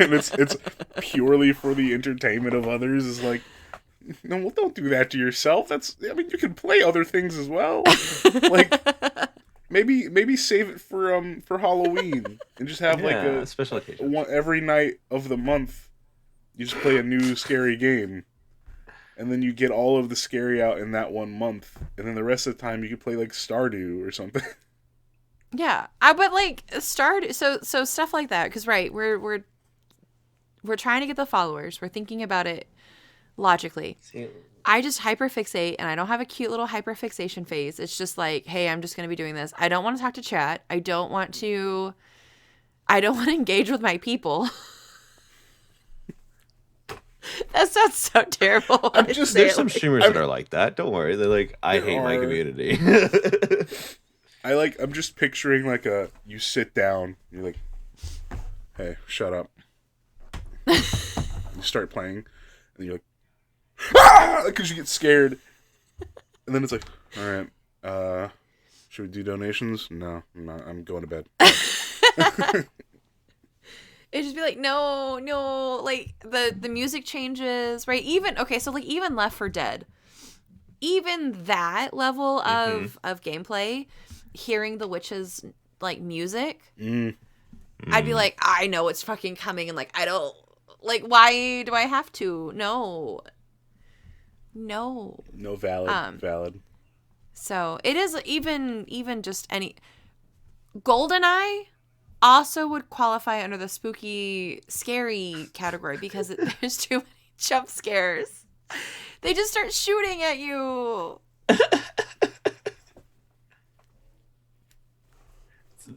and it's purely for the entertainment of others is like, no, well, don't do that to yourself. I mean, you can play other things as well. Like maybe save it for Halloween and just have like a special occasion. every night of the month. You just play a new scary game, and then you get all of the scary out in that 1 month, and then the rest of the time you could play like Stardew or something. Yeah, but like so stuff like that. Because right, we're trying to get the followers. We're thinking about it logically. I just hyperfixate, and I don't have a cute little hyperfixation phase. It's just like, hey, I'm just gonna be doing this. I don't want to talk to chat. I don't want to engage with my people. That sounds so terrible. There's some streamers that are like that. Don't worry. They're like, I hate my community. I'm just picturing like you sit down, you're like, hey, shut up. You start playing, and you're like, ah! Because you get scared. And then it's like, all right, should we do donations? No, I'm not. I'm going to bed. It'd just be like, no, like the music changes, right? Even so like even Left 4 Dead, even that level of gameplay, hearing the witches like music, I'd be like, I know it's fucking coming, and like I don't like, why do I have to? No. Valid. So it is even just any GoldenEye also would qualify under the spooky, scary category because there's too many jump scares. They just start shooting at you.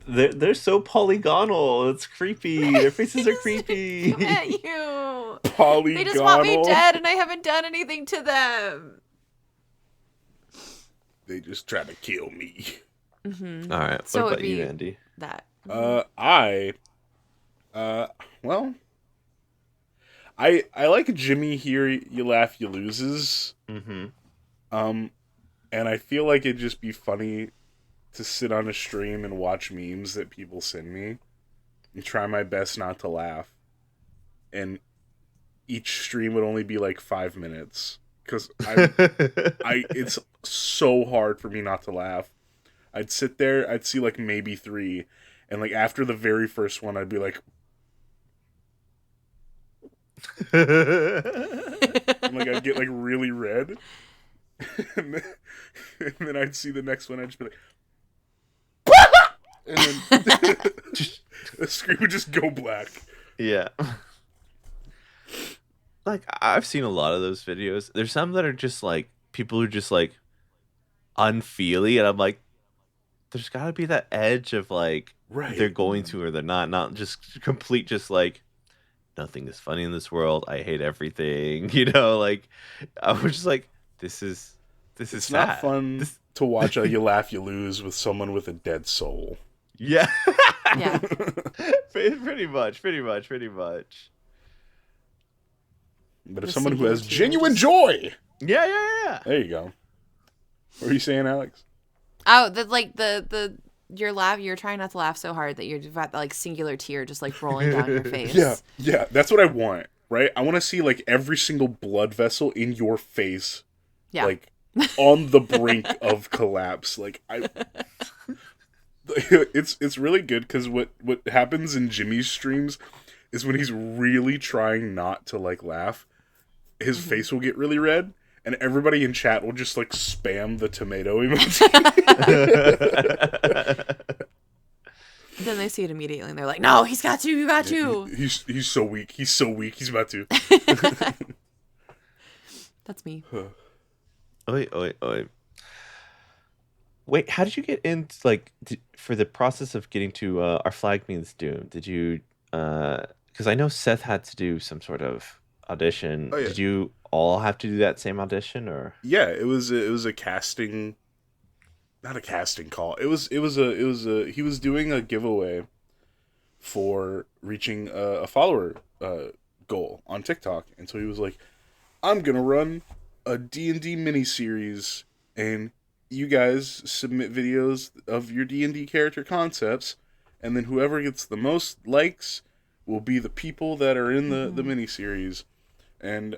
They're so polygonal. It's creepy. Their faces are creepy. At you. Polygonal. They just want me dead, and I haven't done anything to them. They just try to kill me. Mm-hmm. All right. So what about you, Andy? That. I like Jimmy here. You laugh, you loses. Mm-hmm. And I feel like it'd just be funny to sit on a stream and watch memes that people send me and try my best not to laugh. And each stream would only be like 5 minutes because it's so hard for me not to laugh. I'd sit there, I'd see like maybe 3, and like after the very first one, I'd be like, and like I'd get like really red, and then I'd see the next one, I'd just be like, and then the screen would just go black. Yeah. Like, I've seen a lot of those videos. There's some that are just like people who are just like unfeely, and I'm like, there's got to be that edge of like they're going to or they're not just complete, just like nothing is funny in this world. I hate everything. Like I was just like, this is it's sad. Not fun to watch a you laugh you lose with someone with a dead soul. Yeah. Yeah. pretty much. But if someone who has genuine joy, yeah. There you go. What are you saying, Alex? Oh, you're trying not to laugh so hard that you've got the like singular tear just like rolling down your face. Yeah, that's what I want, right? I want to see like every single blood vessel in your face, like on the brink of collapse. Like it's really good because what happens in Jimmy's streams is when he's really trying not to like laugh, his face will get really red. And everybody in chat will just, like, spam the tomato emoji. Then they see it immediately, and they're like, no, he's got you, you got you. He's so weak. He's he's about to. That's me. Oi. Wait, how did you get into, like, for the process of getting to Our Flag Means Doom? Did you, because I know Seth had to do some sort of audition. Oh, yeah. Did you all have to do that same audition, or? Yeah, it was a casting, not a casting call. He was doing a giveaway for reaching a follower goal on TikTok, and so he was like, I'm gonna run a D&D miniseries, and you guys submit videos of your D&D character concepts, and then whoever gets the most likes will be the people that are in the miniseries. And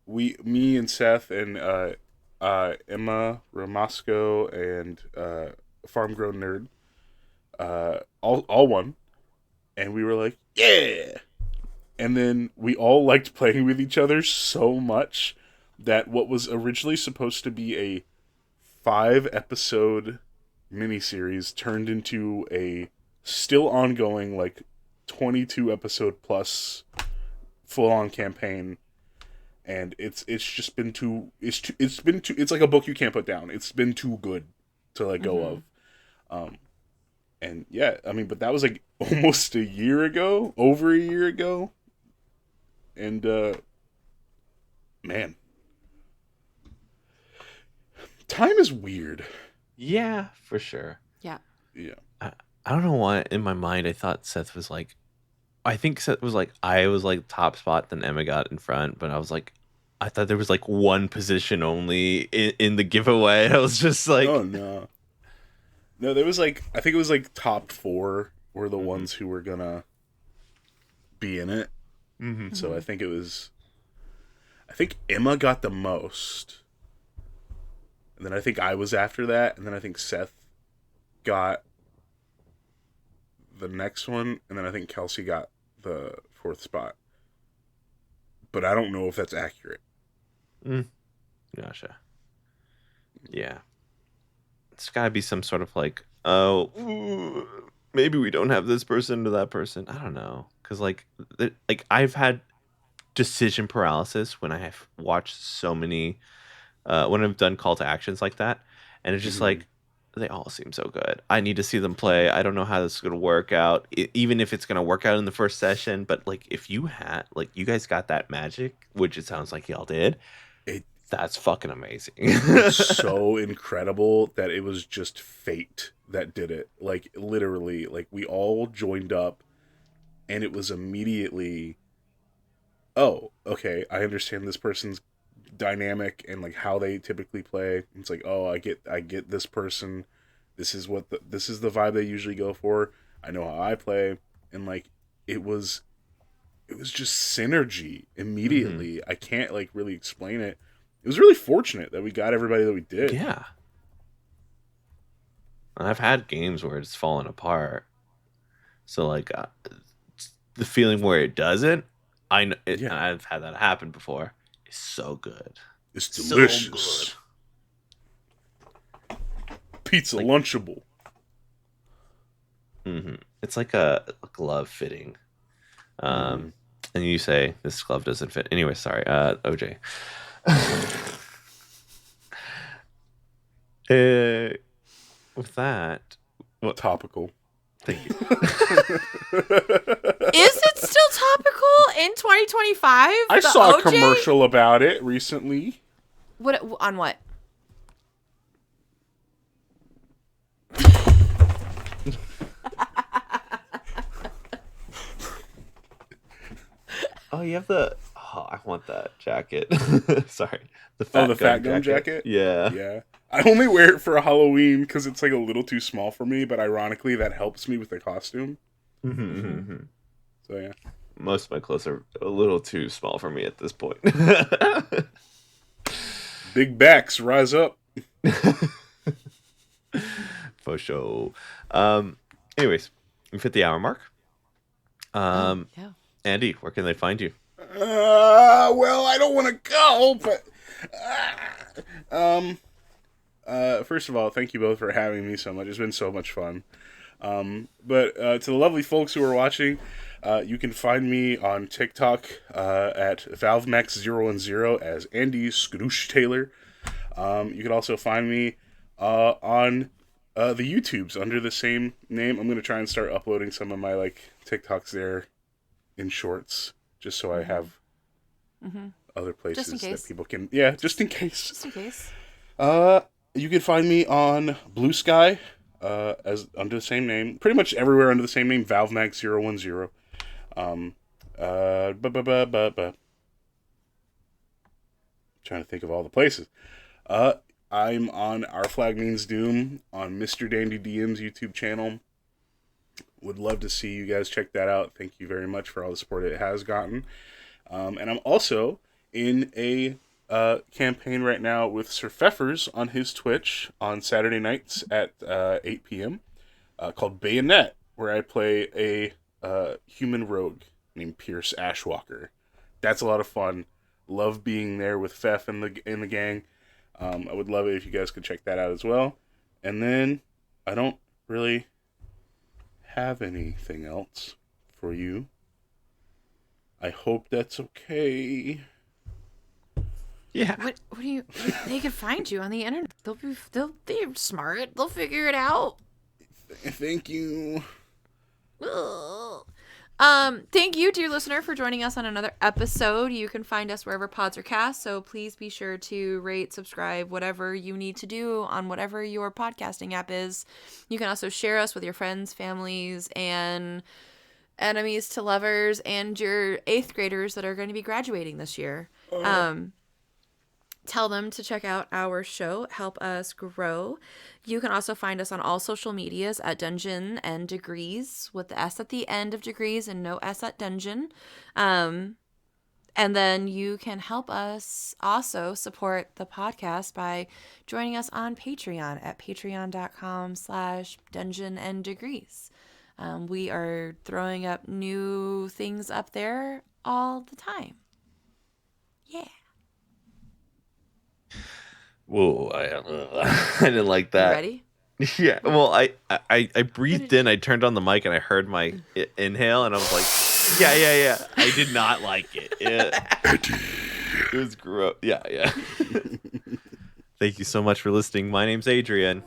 me and Seth and Emma Ramasco and Farm Grown Nerd all won, and we were like, yeah. And then we all liked playing with each other so much that what was originally supposed to be a 5-episode miniseries turned into a still ongoing, like, 22-episode plus full-on campaign. And it's just been it's like a book you can't put down. It's been too good to let go of. And yeah, I mean, but that was like almost over a year ago. And man, time is weird. Yeah, for sure. Yeah. Yeah. I don't know why in my mind I thought Seth was like, I think Seth was like, I was like top spot, then Emma got in front, but I was like, I thought there was like one position only in the giveaway. I was just like, Oh no. No, there was like, I think it was like top 4 were the ones who were gonna be in it. mm-hmm. So I think Emma got the most. And then I think I was after that. And then I think Seth got the next one. And then I think Kelsey got the 4th spot. But I don't know if that's accurate. Gotcha. Yeah. It's got to be some sort of like, oh, maybe we don't have this person to that person. I don't know. Because like I've had decision paralysis when I have watched so many when I've done call to actions like that, and it's just like they all seem so good. I need to see them play. I don't know how this is gonna work out, even if it's gonna work out in the first session. But like, if you had like you guys got that magic, which it sounds like y'all did, that's fucking amazing. It's so incredible that it was just fate that did it. Like literally, like we all joined up, and it was immediately, oh, okay, I understand this person's dynamic and like how they typically play. It's like, oh, I get this person. This is the vibe they usually go for. I know how I play, and like it was just synergy immediately. I can't like really explain it. It was really fortunate that we got everybody that we did. Yeah. And I've had games where it's fallen apart. So like the feeling where it doesn't, I've had that happen before. It's so good. It's delicious. So good. Pizza Lunchable. Mm-hmm. It's like a glove fitting. And you say this glove doesn't fit. Anyway, sorry, OJ. With that, what topical? Thank you. Is it still topical in 2025? I saw a commercial about it recently. What on what? Oh, you have the. Oh, I want that jacket. Sorry, the fat gum jacket. Yeah, yeah. I only wear it for Halloween because it's like a little too small for me. But ironically, that helps me with the costume. Mm-hmm. So yeah, most of my clothes are a little too small for me at this point. Big backs rise up. For sure. Anyways, we hit the hour mark. Yeah. Andy, where can they find you? Well, I don't want to go, but first of all, thank you both for having me so much. It's been so much fun. But to the lovely folks who are watching, you can find me on TikTok at ValveMax010 as Andy Skadoosh Taylor. You can also find me on the YouTubes under the same name. I'm going to try and start uploading some of my like TikToks there in shorts, just so I have other places that people can. Yeah, just in case. Just in case. You can find me on Blue Sky as under the same name, pretty much everywhere under the same name, ValveMax010. Trying to think of all the places. I'm on Our Flag Means Doom on Mr. Dandy DM's YouTube channel. Would love to see you guys check that out. Thank you very much for all the support it has gotten. And I'm also in a campaign right now with Sir Pfeffers on his Twitch on Saturday nights at 8 p.m. Called Bayonet, where I play a human rogue named Pierce Ashwalker. That's a lot of fun. Love being there with Pfeff and the gang. I would love it if you guys could check that out as well. And then I don't really have anything else for you. I hope that's okay. Yeah. What do you? They can find you on the internet. They're smart. They'll figure it out. Thank you. Ugh. Thank you, dear listener, for joining us on another episode. You can find us wherever pods are cast, so please be sure to rate, subscribe, whatever you need to do on whatever your podcasting app is. You can also share us with your friends, families, and enemies to lovers, and your 8th graders that are going to be graduating this year. Tell them to check out our show, help us grow. You can also find us on all social medias at Dungeon and Degrees, with the S at the end of Degrees and no S at Dungeon. And then you can help us also support the podcast by joining us on Patreon at patreon.com/Dungeon and Degrees. We are throwing up new things up there all the time. Yeah. Whoa, I didn't like that. You ready? Yeah. Well, I breathed in. I turned on the mic and I heard my inhale, and I was like, yeah. I did not like it. It was gross. Yeah. Thank you so much for listening. My name's Adrian.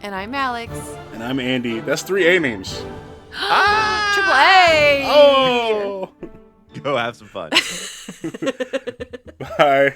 And I'm Alex. And I'm Andy. That's 3 A names. Triple A! Oh! Go have some fun. Bye.